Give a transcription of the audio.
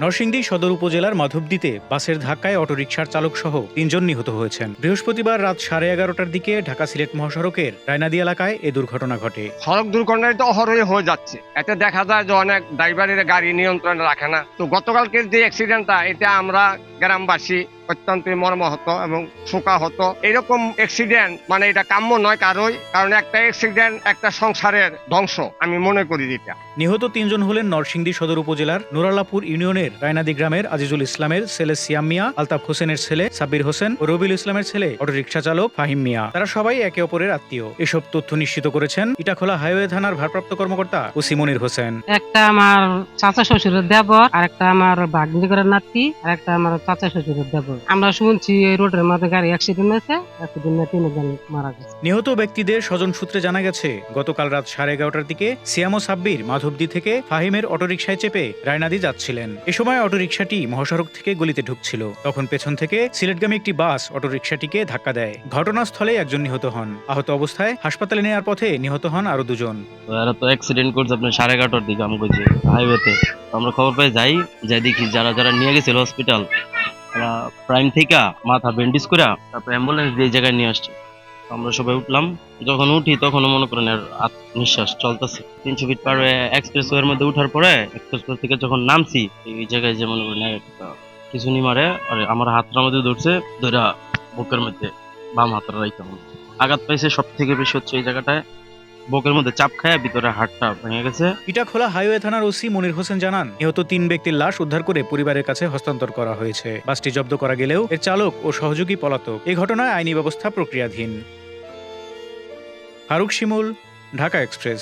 নরসিংদী সদর উপজেলার মাধবদীতে বাসের ধাক্কায় অটোরিকশার চালক সহ ৩ জন নিহত হয়েছেন। বৃহস্পতিবার রাত 11:30টার দিকে ঢাকা সিলেট মহাসড়কের রায়নাদী এলাকায় এ দুর্ঘটনা ঘটে। সড়ক দুর্ঘটনায় তো অহরই হয়ে যাচ্ছে। এতে দেখা যায় যে অনেক ড্রাইভারের গাড়ি নিয়ন্ত্রণ রাখে না। তো গতকালকের যে অ্যাক্সিডেন্টটা, এটা আমরা গ্রামবাসী অত্যন্ত মর্মাহত এবং শোকাহত। এরকম অ্যাক্সিডেন্ট মানে এটা কাম্য নয় কারণ একটা অ্যাক্সিডেন্ট একটা সংসারের ধ্বংস আমি মনে করি। এটা নিহত ৩ জন হলেন নরসিংদী সদর উপজেলার নুরাল্লাপুর ইউনিয়নের রায়নাদী গ্রামের আজিজুল ইসলামের ছেলে সিয়াম মিয়া, আলতাফ হোসেনের ছেলে সাব্বির হোসেন ও রবিউল ইসলামের ছেলে অটোরিকশা চালক ফাহিম মিয়া। তারা সবাই একে অপরের আত্মীয়। এসব তথ্য নিশ্চিত করেছেন ইটাখোলা হাইওয়ে থানার ভারপ্রাপ্ত কর্মকর্তা ওসি মনির হোসেন। একটা আমার চাচা শ্বশুরের দেবর, আর একটা আমার ভাগ্নি করার নাতি, আর একটা আমার চাচা শ্বশুরের দেবর। আমরা শুনছি এই রোডের মধ্যে গাড়ি অ্যাক্সিডেন্ট হয়েছে, অ্যাক্সিডেন্টে ৩ জন মারা গেছে। নিহত ব্যক্তিদের স্বজন সূত্রে জানা গেছে গতকাল রাত 11:30টার দিকে সিয়াম ও সাব্বির মাধবদী থেকে ফাহিমের অটোরিকশায় চেপে রায়নাদী যাচ্ছিলেন। এ সময় অটোরিকশাটি মহাসড়ক থেকে গলিতে ঢুকছিল। তখন পেছন থেকে সিলেটগামী একটি বাস অটোরিকশাটিকে ধাক্কা দেয়। ঘটনাস্থলে একজন নিহত হন। আহত অবস্থায় হাসপাতালে নেওয়ার পথে নিহত হন আরো 2 জন। এরা তো অ্যাক্সিডেন্ট করছে আপনার 11:30টার দিকে আমি কইছি হাইওয়েতে। আমরা খবর পেয়ে যাই দেখি যারা নিয়ে গেছিল হসপিটাল, এরা প্রাইম থেকে মাথা ব্যান্ডেজ করে তারপর অ্যাম্বুলেন্স দিয়ে এই জায়গায় নিয়ে আসছে। আমরা সবাই উঠলাম। যখন উঠি তখনও মনে করেন এর নিঃশ্বাস চলতেছে। 300 ফিট পার এক্সপ্রেসওয়ের মধ্যে উঠার পরে এক্সপ্রেসওয়ে থেকে যখন নামছি এই জায়গায় যে মনে করেন কিছু নি মারে আর আমার হাতটার মধ্যে ধরছে, ধরা বুকের মধ্যে বাম হাতটা রাইতে আঘাত পাইছে। সব থেকে বেশি হচ্ছে এই জায়গাটায় বুকের মধ্যে চাপ খায় ভিতরে হাড়টা ভেঙে গেছে। ইটাখোলা হাইওয়ে থানার ওসি মনির হোসেন জানান, নিহত 3 ব্যক্তির লাশ উদ্ধার করে পরিবারের কাছে হস্তান্তর করা হয়েছে। বাসটি জব্দ করা গেলেও এর চালক ও সহযোগী পলাতক। এই ঘটনায় আইনি ব্যবস্থা প্রক্রিয়াধীন। ফারুক শিমুল, ঢাকা এক্সপ্রেস।